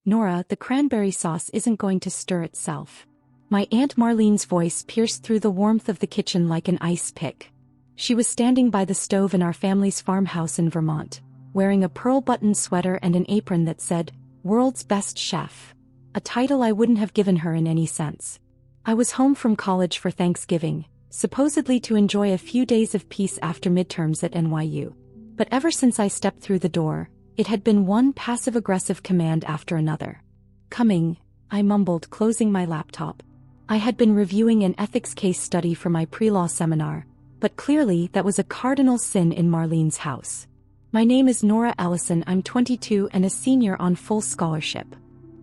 Nora, the cranberry sauce isn't going to stir itself. My Aunt Marlene's voice pierced through the warmth of the kitchen like an ice pick. She was standing by the stove in our family's farmhouse in Vermont, wearing a pearl-buttoned sweater and an apron that said, "World's Best Chef," a title I wouldn't have given her in any sense. I was home from college for Thanksgiving, supposedly to enjoy a few days of peace after midterms at NYU. But ever since I stepped through the door, it had been one passive-aggressive command after another. "Coming," I mumbled, closing my laptop. I had been reviewing an ethics case study for my pre-law seminar, but clearly that was a cardinal sin in Marlene's house. "My name is Nora Ellison. I'm 22 and a senior on full scholarship.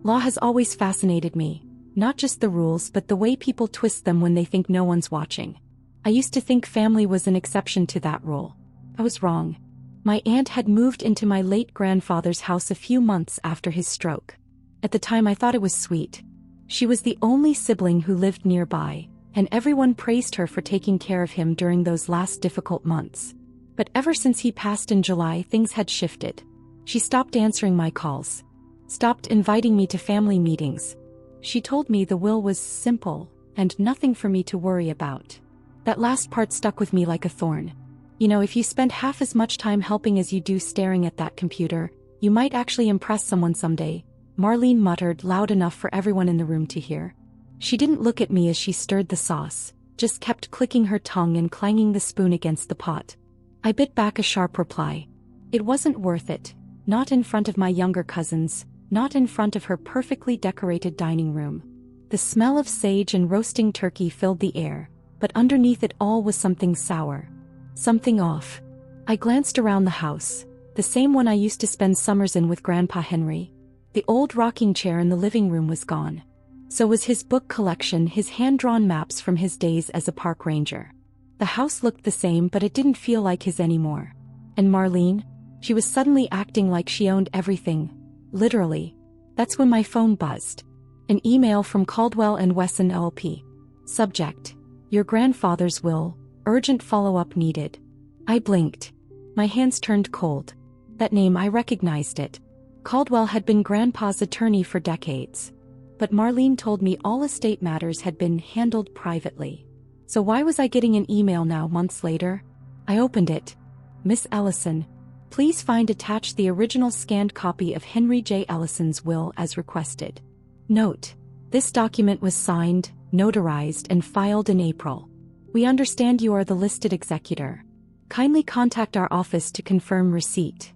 Law has always fascinated me, not just the rules but the way people twist them when they think no one's watching. I used to think family was an exception to that rule. I was wrong. My aunt had moved into my late grandfather's house a few months after his stroke. At the time I thought it was sweet. She was the only sibling who lived nearby, and everyone praised her for taking care of him during those last difficult months. But ever since he passed in July, things had shifted. She stopped answering my calls, stopped inviting me to family meetings. She told me the will was simple and nothing for me to worry about. That last part stuck with me like a thorn. You know, if you spend half as much time helping as you do staring at that computer, you might actually impress someone someday, Marlene muttered loud enough for everyone in the room to hear. She didn't look at me as she stirred the sauce, just kept clicking her tongue and clanging the spoon against the pot. I bit back a sharp reply. It wasn't worth it, not in front of my younger cousins, not in front of her perfectly decorated dining room. The smell of sage and roasting turkey filled the air, but underneath it all was something sour. Something off. I glanced around the house, the same one I used to spend summers in with Grandpa Henry. The old rocking chair in the living room was gone. So was his book collection, his hand-drawn maps from his days as a park ranger. The house looked the same, but it didn't feel like his anymore. And Marlene? She was suddenly acting like she owned everything. Literally. That's when my phone buzzed. An email from Caldwell and Wesson LP. Subject: Your grandfather's will. Urgent follow-up needed. I blinked. My hands turned cold. That name, I recognized it. Caldwell had been Grandpa's attorney for decades. But Marlene told me all estate matters had been handled privately. So why was I getting an email now, months later? I opened it. Miss Ellison, please find attached the original scanned copy of Henry J. Ellison's will as requested. Note: this document was signed, notarized, and filed in April. We understand you are the listed executor. Kindly contact our office to confirm receipt.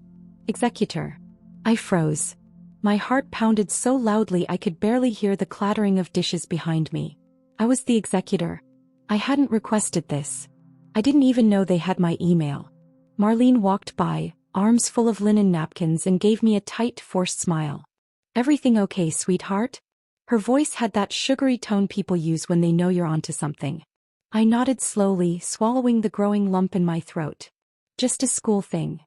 Executor. I froze. My heart pounded so loudly I could barely hear the clattering of dishes behind me. I was the executor. I hadn't requested this. I didn't even know they had my email. Marlene walked by, arms full of linen napkins, and gave me a tight, forced smile. "Everything okay, sweetheart?" Her voice had that sugary tone people use when they know you're onto something. I nodded slowly, swallowing the growing lump in my throat. "Just a school thing."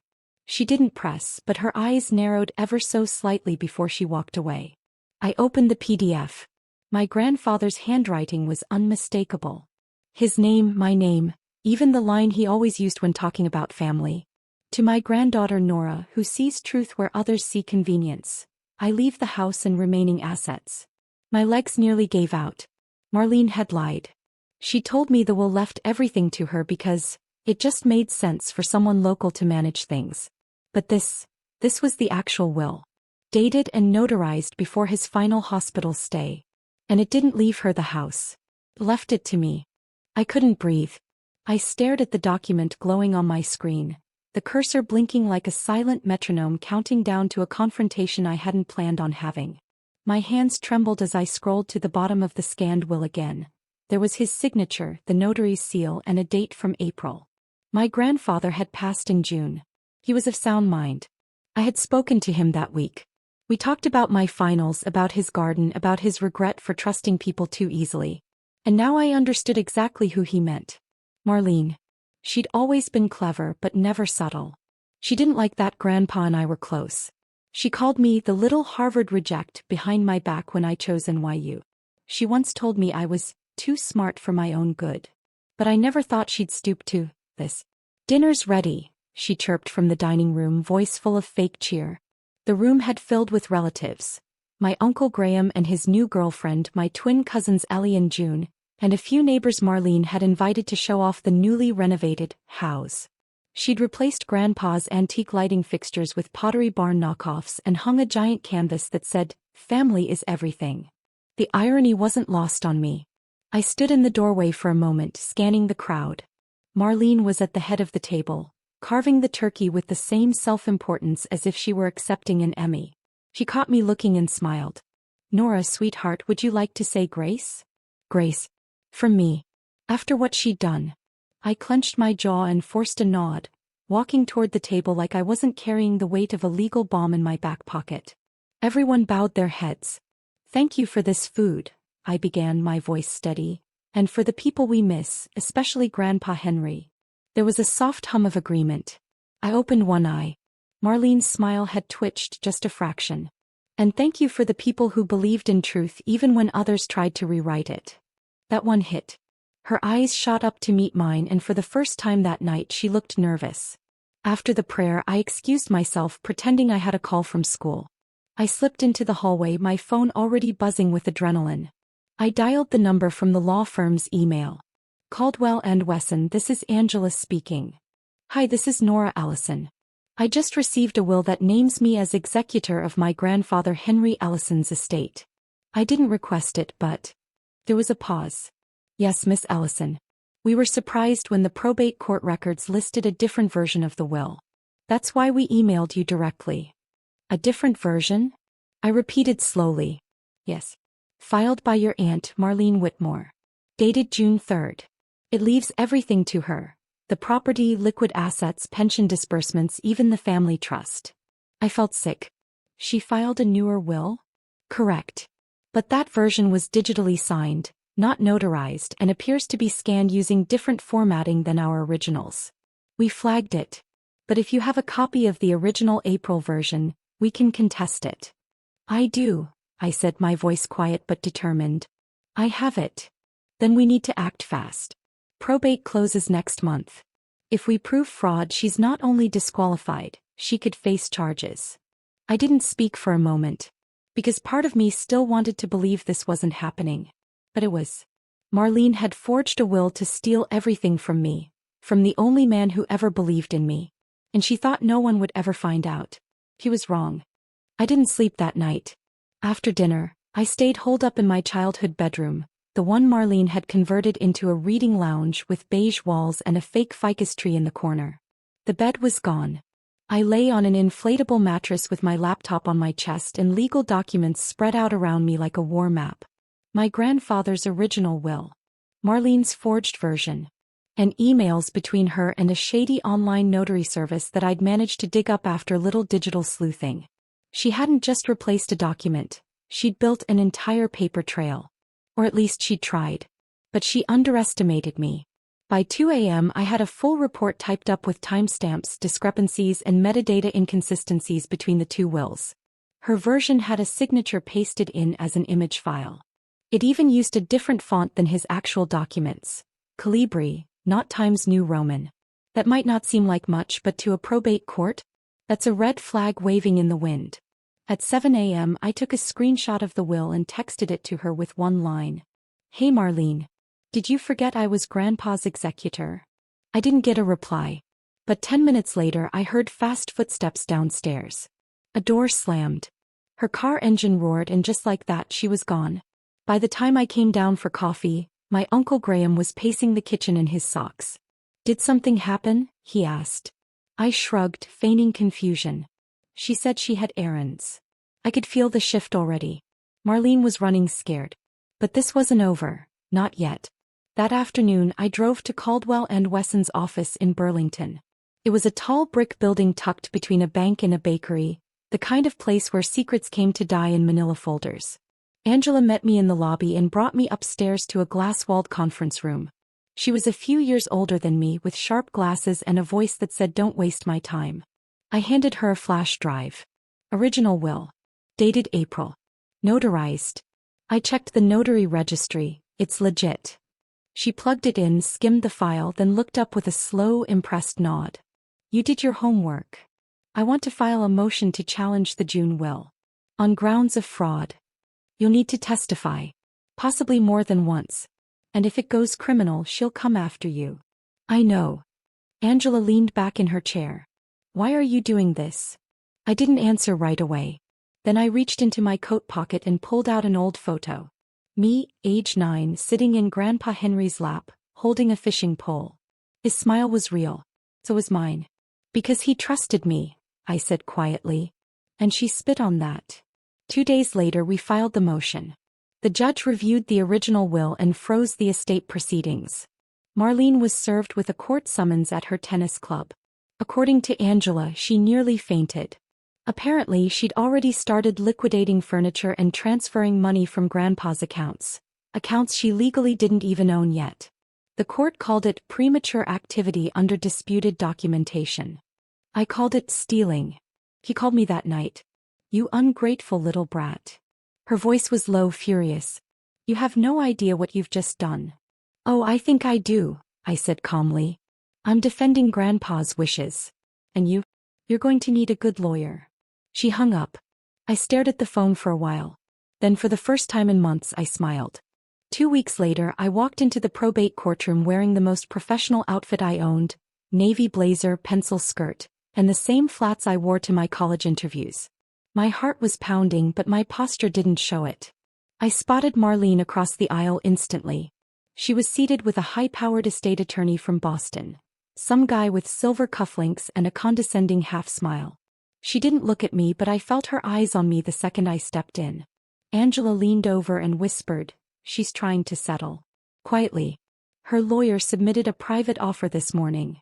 She didn't press, but her eyes narrowed ever so slightly before she walked away. I opened the PDF. My grandfather's handwriting was unmistakable. His name, my name, even the line he always used when talking about family. To my granddaughter Nora, who sees truth where others see convenience. I leave the house and remaining assets. My legs nearly gave out. Marlene had lied. She told me the will left everything to her because it just made sense for someone local to manage things. But this was the actual will. Dated and notarized before his final hospital stay. And it didn't leave her the house. It left it to me. I couldn't breathe. I stared at the document glowing on my screen, the cursor blinking like a silent metronome counting down to a confrontation I hadn't planned on having. My hands trembled as I scrolled to the bottom of the scanned will again. There was his signature, the notary's seal, and a date from April. My grandfather had passed in June. He was of sound mind. I had spoken to him that week. We talked about my finals, about his garden, about his regret for trusting people too easily. And now I understood exactly who he meant. Marlene. She'd always been clever but never subtle. She didn't like that Grandpa and I were close. She called me the little Harvard reject behind my back when I chose NYU. She once told me I was too smart for my own good. But I never thought she'd stoop to this. "Dinner's ready," she chirped from the dining room, voice full of fake cheer. The room had filled with relatives. my Uncle Graham and his new girlfriend, my twin cousins Ellie and June, and a few neighbors Marlene had invited to show off the newly renovated house. She'd replaced Grandpa's antique lighting fixtures with Pottery Barn knockoffs and hung a giant canvas that said, "Family is everything." The irony wasn't lost on me. I stood in the doorway for a moment, scanning the crowd. Marlene was at the head of the table, carving the turkey with the same self-importance as if she were accepting an Emmy. She caught me looking and smiled. "Nora, sweetheart, would you like to say grace?" Grace. From me. After what she'd done. I clenched my jaw and forced a nod, walking toward the table like I wasn't carrying the weight of a legal bomb in my back pocket. Everyone bowed their heads. "Thank you for this food," I began, my voice steady, "and for the people we miss, especially Grandpa Henry." There was a soft hum of agreement. I opened one eye. Marlene's smile had twitched just a fraction. "And thank you for the people who believed in truth even when others tried to rewrite it." That one hit. Her eyes shot up to meet mine, and for the first time that night she looked nervous. After the prayer, I excused myself, pretending I had a call from school. I slipped into the hallway, my phone already buzzing with adrenaline. I dialed the number from the law firm's email. "Caldwell and Wesson, this is Angela speaking." "Hi, this is Nora Allison. I just received a will that names me as executor of my grandfather Henry Ellison's estate. I didn't request it, but..." There was a pause. "Yes, Miss Ellison. We were surprised when the probate court records listed a different version of the will. That's why we emailed you directly." "A different version?" I repeated slowly. "Yes. Filed by your aunt, Marlene Whitmore. Dated June 3rd. It leaves everything to her. The property, liquid assets, pension disbursements, even the family trust." I felt sick. "She filed a newer will?" "Correct. But that version was digitally signed, not notarized, and appears to be scanned using different formatting than our originals. We flagged it. But if you have a copy of the original April version, we can contest it." "I do," I said, my voice quiet but determined. "I have it." "Then we need to act fast. Probate closes next month. If we prove fraud, she's not only disqualified, she could face charges." I didn't speak for a moment, because part of me still wanted to believe this wasn't happening. But it was. Marlene had forged a will to steal everything from me, from the only man who ever believed in me. And she thought no one would ever find out. He was wrong. I didn't sleep that night. After dinner, I stayed holed up in my childhood bedroom, the one Marlene had converted into a reading lounge with beige walls and a fake ficus tree in the corner. The bed was gone. I lay on an inflatable mattress with my laptop on my chest and legal documents spread out around me like a war map. My grandfather's original will. Marlene's forged version. And emails between her and a shady online notary service that I'd managed to dig up after little digital sleuthing. She hadn't just replaced a document, she'd built an entire paper trail. Or at least she'd tried. But she underestimated me. By 2 a.m. I had a full report typed up with timestamps, discrepancies, and metadata inconsistencies between the two wills. Her version had a signature pasted in as an image file. It even used a different font than his actual documents. Calibri, not Times New Roman. That might not seem like much, but to a probate court, that's a red flag waving in the wind. At 7 a.m. I took a screenshot of the will and texted it to her with one line. "Hey Marlene. Did you forget I was Grandpa's executor?" I didn't get a reply. But 10 minutes later I heard fast footsteps downstairs. A door slammed. Her car engine roared, and just like that she was gone. By the time I came down for coffee, my Uncle Graham was pacing the kitchen in his socks. "Did something happen?" he asked. I shrugged, feigning confusion. "She said she had errands." I could feel the shift already. Marlene was running scared. But this wasn't over. Not yet. That afternoon I drove to Caldwell and Wesson's office in Burlington. It was a tall brick building tucked between a bank and a bakery, the kind of place where secrets came to die in manila folders. Angela met me in the lobby and brought me upstairs to a glass-walled conference room. She was a few years older than me, with sharp glasses and a voice that said, "Don't waste my time." I handed her a flash drive. Original will. Dated April. Notarized. I checked the notary registry. It's legit. She plugged it in, skimmed the file, then looked up with a slow, impressed nod. "You did your homework. I want to file a motion to challenge the June will." On grounds of fraud. You'll need to testify. Possibly more than once. And if it goes criminal, she'll come after you. I know. Angela leaned back in her chair. Why are you doing this? I didn't answer right away. Then I reached into my coat pocket and pulled out an old photo. Me, age 9, sitting in Grandpa Henry's lap, holding a fishing pole. His smile was real. So was mine. Because he trusted me, I said quietly. And she spit on that. 2 days later we filed the motion. The judge reviewed the original will and froze the estate proceedings. Marlene was served with a court summons at her tennis club. According to Angela, she nearly fainted. Apparently, she'd already started liquidating furniture and transferring money from Grandpa's accounts she legally didn't even own yet. The court called it premature activity under disputed documentation. I called it stealing. He called me that night. You ungrateful little brat. Her voice was low, furious. You have no idea what you've just done. Oh, I think I do, I said calmly. I'm defending Grandpa's wishes. And you're going to need a good lawyer. She hung up. I stared at the phone for a while. Then for the first time in months I smiled. 2 weeks later I walked into the probate courtroom wearing the most professional outfit I owned, navy blazer, pencil skirt, and the same flats I wore to my college interviews. My heart was pounding but my posture didn't show it. I spotted Marlene across the aisle instantly. She was seated with a high-powered estate attorney from Boston. Some guy with silver cufflinks and a condescending half-smile. She didn't look at me but I felt her eyes on me the second I stepped in. Angela leaned over and whispered, "She's trying to settle." Quietly. Her lawyer submitted a private offer this morning.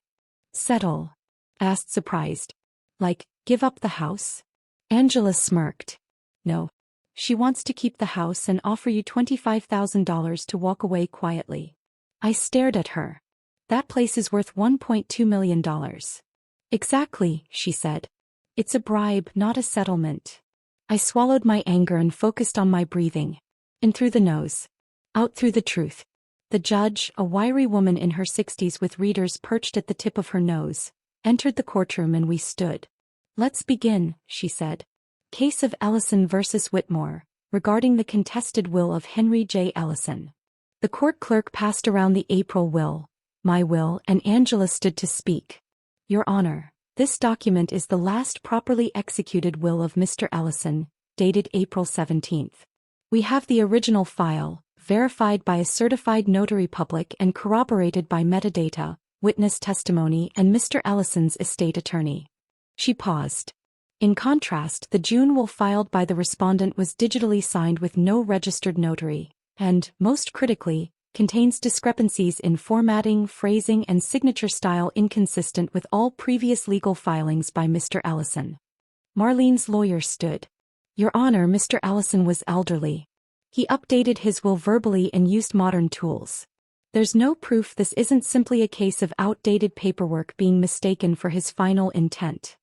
Settle? Asked surprised. Like, give up the house? Angela smirked. No. She wants to keep the house and offer you $25,000 to walk away quietly. I stared at her. That place is worth $1.2 million. Exactly, she said. It's a bribe, not a settlement. I swallowed my anger and focused on my breathing. In through the nose. Out through the truth. The judge, a wiry woman in her 60s with readers perched at the tip of her nose, entered the courtroom and we stood. Let's begin, she said. Case of Ellison versus Whitmore, regarding the contested will of Henry J. Ellison. The court clerk passed around the April will, my will, and Angela stood to speak. Your Honor, this document is the last properly executed will of Mr. Ellison, dated April 17th. We have the original file, verified by a certified notary public and corroborated by metadata, witness testimony, and Mr. Ellison's estate attorney. She paused. In contrast, the June will filed by the respondent was digitally signed with no registered notary, and, most critically, contains discrepancies in formatting, phrasing, and signature style inconsistent with all previous legal filings by Mr. Ellison. Marlene's lawyer stood. Your Honor, Mr. Ellison was elderly. He updated his will verbally and used modern tools. There's no proof this isn't simply a case of outdated paperwork being mistaken for his final intent.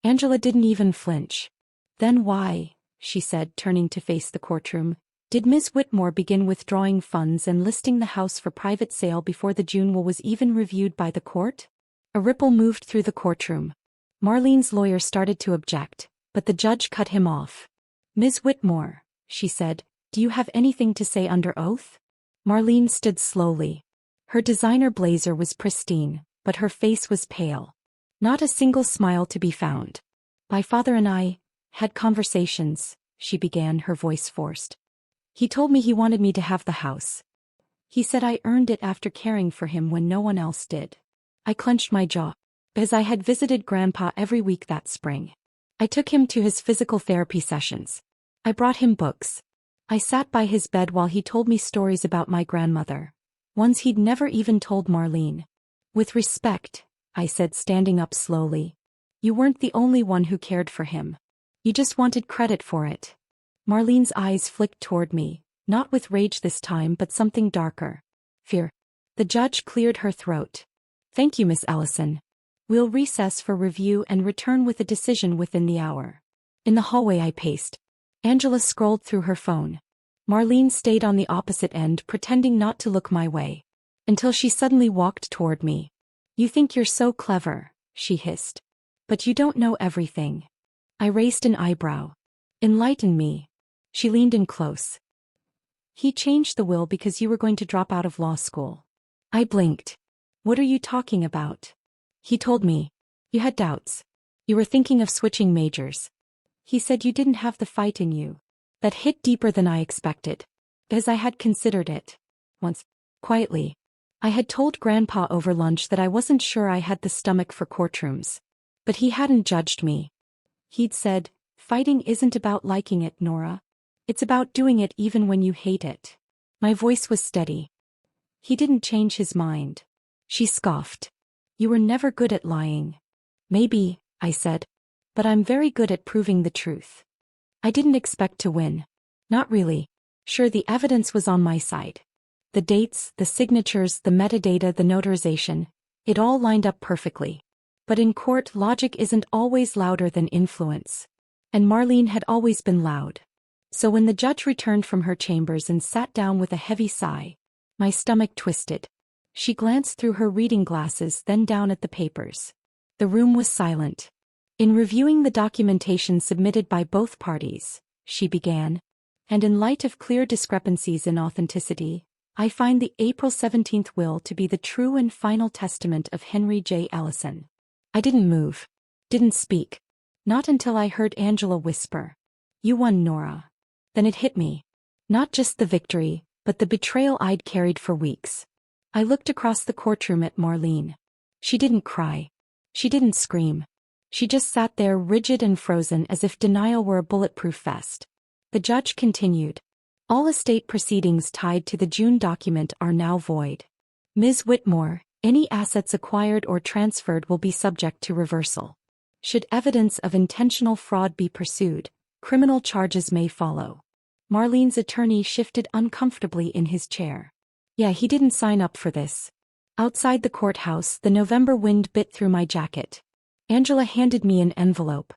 Angela didn't even flinch. Then why, she said, turning to face the courtroom, did Ms. Whitmore begin withdrawing funds and listing the house for private sale before the June will was even reviewed by the court? A ripple moved through the courtroom. Marlene's lawyer started to object, but the judge cut him off. Ms. Whitmore, she said, do you have anything to say under oath? Marlene stood slowly. Her designer blazer was pristine, but her face was pale. Not a single smile to be found. My father and I had conversations, she began, her voice forced. He told me he wanted me to have the house. He said I earned it after caring for him when no one else did. I clenched my jaw, because I had visited Grandpa every week that spring. I took him to his physical therapy sessions. I brought him books. I sat by his bed while he told me stories about my grandmother, ones he'd never even told Marlene. With respect, I said, standing up slowly. You weren't the only one who cared for him. You just wanted credit for it. Marlene's eyes flicked toward me, not with rage this time but something darker. Fear. The judge cleared her throat. Thank you, Miss Ellison. We'll recess for review and return with a decision within the hour. In the hallway I paced. Angela scrolled through her phone. Marlene stayed on the opposite end, pretending not to look my way. Until she suddenly walked toward me. You think you're so clever, she hissed. But you don't know everything. I raised an eyebrow. Enlighten me. She leaned in close. He changed the will because you were going to drop out of law school. I blinked. What are you talking about? He told me. You had doubts. You were thinking of switching majors. He said you didn't have the fight in you. That hit deeper than I expected. As I had considered it. Once. Quietly. I had told Grandpa over lunch that I wasn't sure I had the stomach for courtrooms. But he hadn't judged me. He'd said, fighting isn't about liking it, Nora. It's about doing it even when you hate it. My voice was steady. He didn't change his mind. She scoffed. You were never good at lying. Maybe, I said. But I'm very good at proving the truth. I didn't expect to win. Not really. Sure, the evidence was on my side. The dates, the signatures, the metadata, the notarization, it all lined up perfectly. But in court, logic isn't always louder than influence. And Marlene had always been loud. So when the judge returned from her chambers and sat down with a heavy sigh, my stomach twisted. She glanced through her reading glasses, then down at the papers. The room was silent. In reviewing the documentation submitted by both parties, she began, and in light of clear discrepancies in authenticity, I find the April 17th will to be the true and final testament of Henry J. Ellison. I didn't move. Didn't speak. Not until I heard Angela whisper, "You won, Nora." Then it hit me. Not just the victory, but the betrayal I'd carried for weeks. I looked across the courtroom at Marlene. She didn't cry. She didn't scream. She just sat there rigid and frozen as if denial were a bulletproof vest. The judge continued. All estate proceedings tied to the June document are now void. Ms. Whitmore, any assets acquired or transferred will be subject to reversal. Should evidence of intentional fraud be pursued, criminal charges may follow. Marlene's attorney shifted uncomfortably in his chair. Yeah, he didn't sign up for this. Outside the courthouse, the November wind bit through my jacket. Angela handed me an envelope.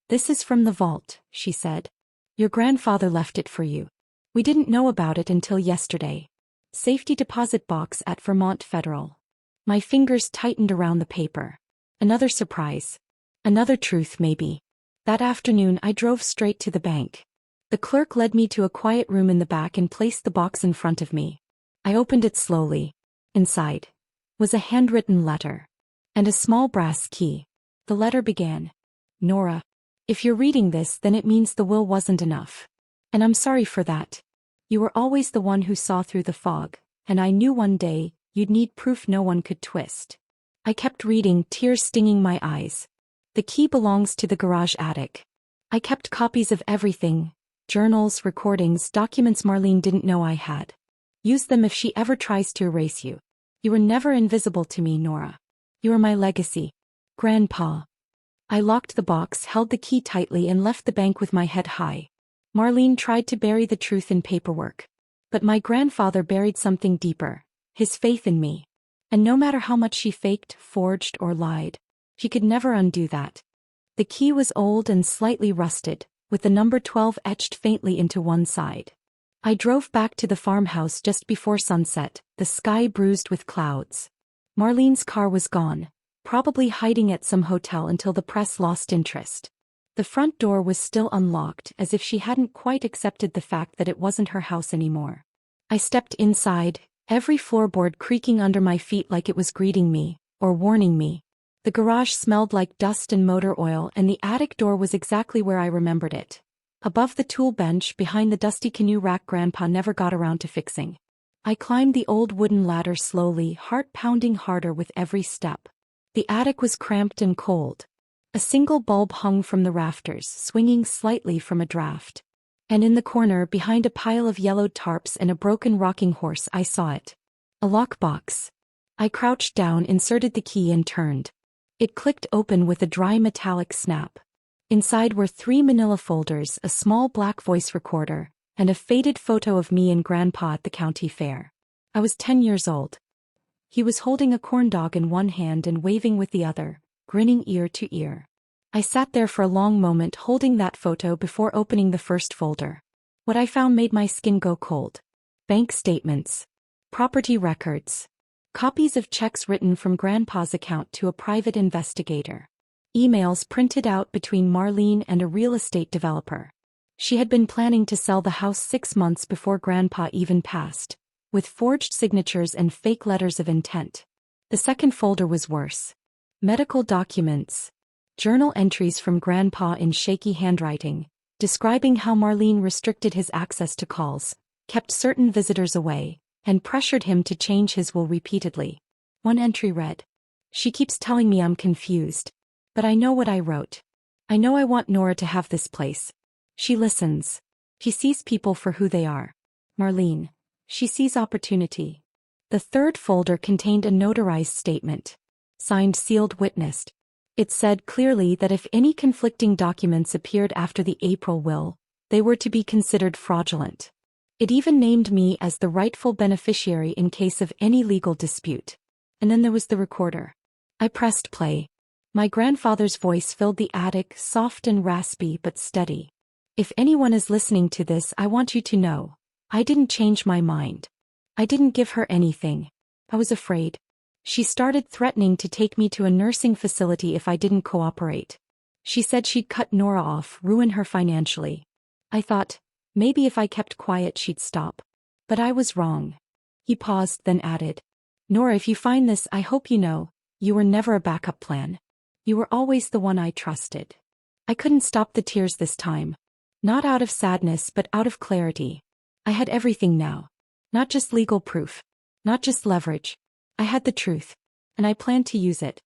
This is from the vault, she said. Your grandfather left it for you. We didn't know about it until yesterday. Safety deposit box at Vermont Federal. My fingers tightened around the paper. Another surprise. Another truth, maybe. That afternoon I drove straight to the bank. The clerk led me to a quiet room in the back and placed the box in front of me. I opened it slowly. Inside was a handwritten letter. And a small brass key. The letter began. Nora, if you're reading this, then it means the will wasn't enough. And I'm sorry for that. You were always the one who saw through the fog, and I knew one day you'd need proof no one could twist. I kept reading, tears stinging my eyes. The key belongs to the garage attic. I kept copies of everything. Journals, recordings, documents Marlene didn't know I had. Use them if she ever tries to erase you. You were never invisible to me, Nora. You are my legacy. Grandpa. I locked the box, held the key tightly, and left the bank with my head high. Marlene tried to bury the truth in paperwork. But my grandfather buried something deeper, his faith in me. And no matter how much she faked, forged, or lied, she could never undo that. The key was old and slightly rusted, with the number 12 etched faintly into one side. I drove back to the farmhouse just before sunset, the sky bruised with clouds. Marlene's car was gone, probably hiding at some hotel until the press lost interest. The front door was still unlocked, as if she hadn't quite accepted the fact that it wasn't her house anymore. I stepped inside, every floorboard creaking under my feet like it was greeting me, or warning me. The garage smelled like dust and motor oil, and the attic door was exactly where I remembered it. Above the tool bench, behind the dusty canoe rack Grandpa never got around to fixing. I climbed the old wooden ladder slowly, heart pounding harder with every step. The attic was cramped and cold. A single bulb hung from the rafters, swinging slightly from a draft. And in the corner, behind a pile of yellowed tarps and a broken rocking horse, I saw it. A lockbox. I crouched down, inserted the key, and turned. It clicked open with a dry metallic snap. Inside were 3 manila folders, a small black voice recorder, and a faded photo of me and Grandpa at the county fair. I was 10 years old. He was holding a corn dog in one hand and waving with the other, grinning ear to ear. I sat there for a long moment holding that photo before opening the first folder. What I found made my skin go cold. Bank statements. Property records. Copies of checks written from Grandpa's account to a private investigator. Emails printed out between Marlene and a real estate developer. She had been planning to sell the house 6 months before Grandpa even passed, with forged signatures and fake letters of intent. The second folder was worse. Medical documents. Journal entries from Grandpa in shaky handwriting, describing how Marlene restricted his access to calls, kept certain visitors away, and pressured him to change his will repeatedly. One entry read, "She keeps telling me I'm confused. But I know what I wrote. I know I want Nora to have this place. She listens. She sees people for who they are. Marlene. She sees opportunity." The third folder contained a notarized statement. Signed sealed witnessed. It said clearly that if any conflicting documents appeared after the April will, they were to be considered fraudulent. It even named me as the rightful beneficiary in case of any legal dispute. And then there was the recorder. I pressed play. My grandfather's voice filled the attic, soft and raspy but steady. "If anyone is listening to this, I want you to know. I didn't change my mind. I didn't give her anything. I was afraid. She started threatening to take me to a nursing facility if I didn't cooperate. She said she'd cut Nora off, ruin her financially. I thought, maybe if I kept quiet she'd stop. But I was wrong." He paused, then added, "Nora, if you find this, I hope you know, you were never a backup plan. You were always the one I trusted." I couldn't stop the tears this time. Not out of sadness but out of clarity. I had everything now. Not just legal proof. Not just leverage. I had the truth. And I planned to use it.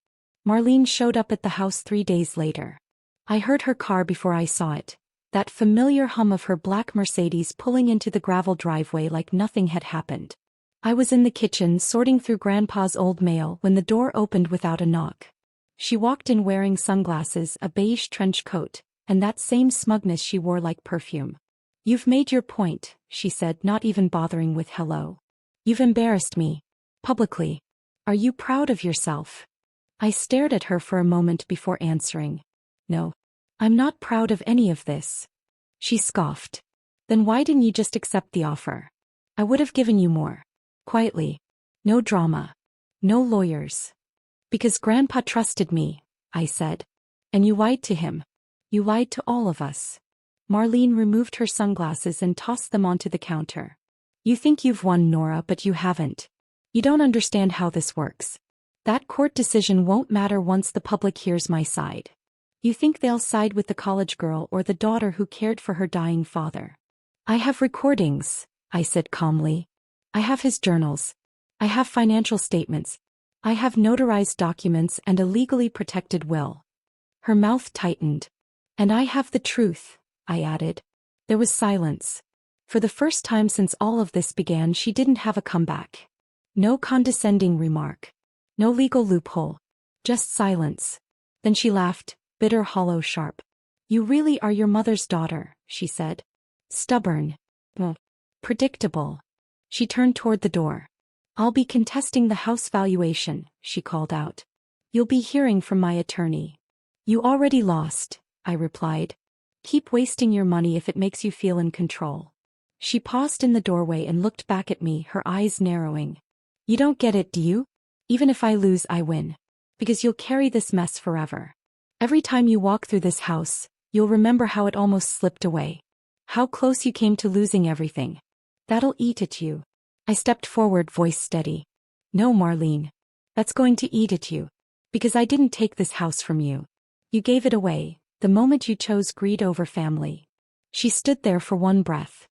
Marlene showed up at the house 3 days later. I heard her car before I saw it. That familiar hum of her black Mercedes pulling into the gravel driveway like nothing had happened. I was in the kitchen sorting through Grandpa's old mail when the door opened without a knock. She walked in wearing sunglasses, a beige trench coat, and that same smugness she wore like perfume. "You've made your point," she said, not even bothering with hello. "You've embarrassed me. Publicly. Are you proud of yourself?" I stared at her for a moment before answering. "No. I'm not proud of any of this." She scoffed. "Then why didn't you just accept the offer? I would have given you more. Quietly. No drama. No lawyers." "Because Grandpa trusted me," I said. "And you lied to him. You lied to all of us." Marlene removed her sunglasses and tossed them onto the counter. "You think you've won, Nora, but you haven't. You don't understand how this works. That court decision won't matter once the public hears my side. You think they'll side with the college girl or the daughter who cared for her dying father." "I have recordings," I said calmly. "I have his journals. I have financial statements. I have notarized documents and a legally protected will." Her mouth tightened. "And I have the truth," I added. There was silence. For the first time since all of this began, she didn't have a comeback. No condescending remark. No legal loophole. Just silence. Then she laughed, bitter, hollow, sharp. "You really are your mother's daughter," she said. "Stubborn. Predictable." She turned toward the door. "I'll be contesting the house valuation," she called out. "You'll be hearing from my attorney." "You already lost," I replied. "Keep wasting your money if it makes you feel in control." She paused in the doorway and looked back at me, her eyes narrowing. "You don't get it, do you? Even if I lose, I win. Because you'll carry this mess forever. Every time you walk through this house, you'll remember how it almost slipped away. How close you came to losing everything. That'll eat at you." I stepped forward, voice steady. "No, Marlene. That's going to eat at you. Because I didn't take this house from you. You gave it away, the moment you chose greed over family." She stood there for one breath.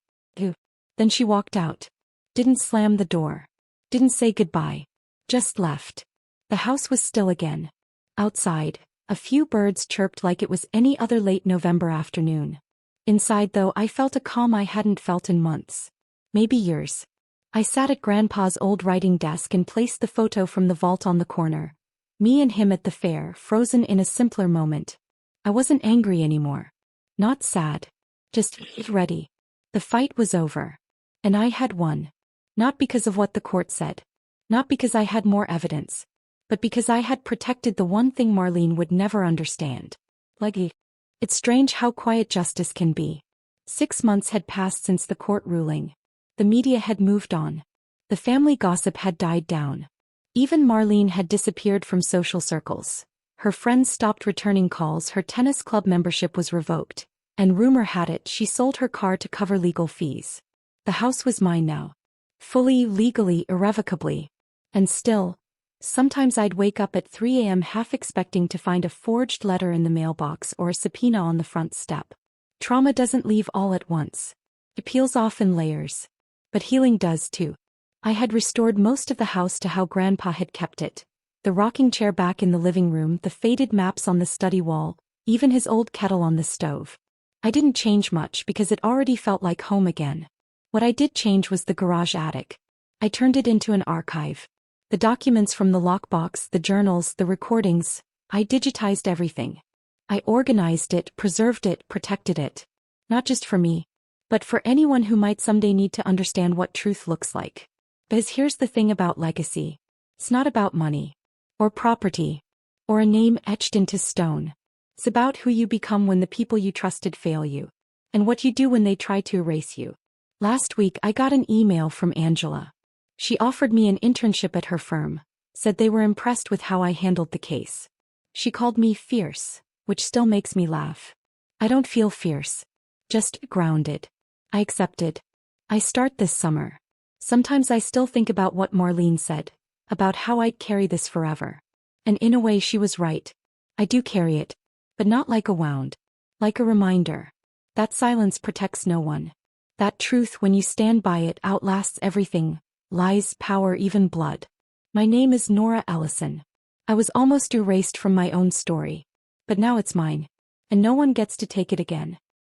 Then she walked out. Didn't slam the door. Didn't say goodbye. Just left. The house was still again. Outside, a few birds chirped like it was any other late November afternoon. Inside, though, I felt a calm I hadn't felt in months. Maybe years. I sat at Grandpa's old writing desk and placed the photo from the vault on the corner. Me and him at the fair, frozen in a simpler moment. I wasn't angry anymore. Not sad. Just ready. The fight was over. And I had won. Not because of what the court said. Not because I had more evidence. But because I had protected the one thing Marlene would never understand. It's strange how quiet justice can be. 6 months had passed since the court ruling. The media had moved on. The family gossip had died down. Even Marlene had disappeared from social circles. Her friends stopped returning calls, her tennis club membership was revoked, And rumor had it she sold her car to cover legal fees. The house was mine now. Fully, legally, irrevocably. And still, sometimes I'd wake up at 3 a.m. half expecting to find a forged letter in the mailbox or a subpoena on the front step. Trauma doesn't leave all at once. It peels off in layers. But healing does too. I had restored most of the house to how Grandpa had kept it. The rocking chair back in the living room, the faded maps on the study wall, even his old kettle on the stove. I didn't change much because it already felt like home again. What I did change was the garage attic. I turned it into an archive. The documents from the lockbox, the journals, the recordings, I digitized everything. I organized it, preserved it, protected it. Not just for me, but for anyone who might someday need to understand what truth looks like. Because here's the thing about legacy. It's not about money. Or property. Or a name etched into stone. It's about who you become when the people you trusted fail you. And what you do when they try to erase you. Last week I got an email from Angela. She offered me an internship at her firm, said they were impressed with how I handled the case. She called me fierce, which still makes me laugh. I don't feel fierce. Just grounded. I accepted. I start this summer. Sometimes I still think about what Marlene said, about how I'd carry this forever. And in a way she was right. I do carry it. But not like a wound. Like a reminder. That silence protects no one. That truth, when you stand by it, outlasts everything. Lies, power, even blood. My name is Nora Ellison. I was almost erased from my own story. But now it's mine. And no one gets to take it again.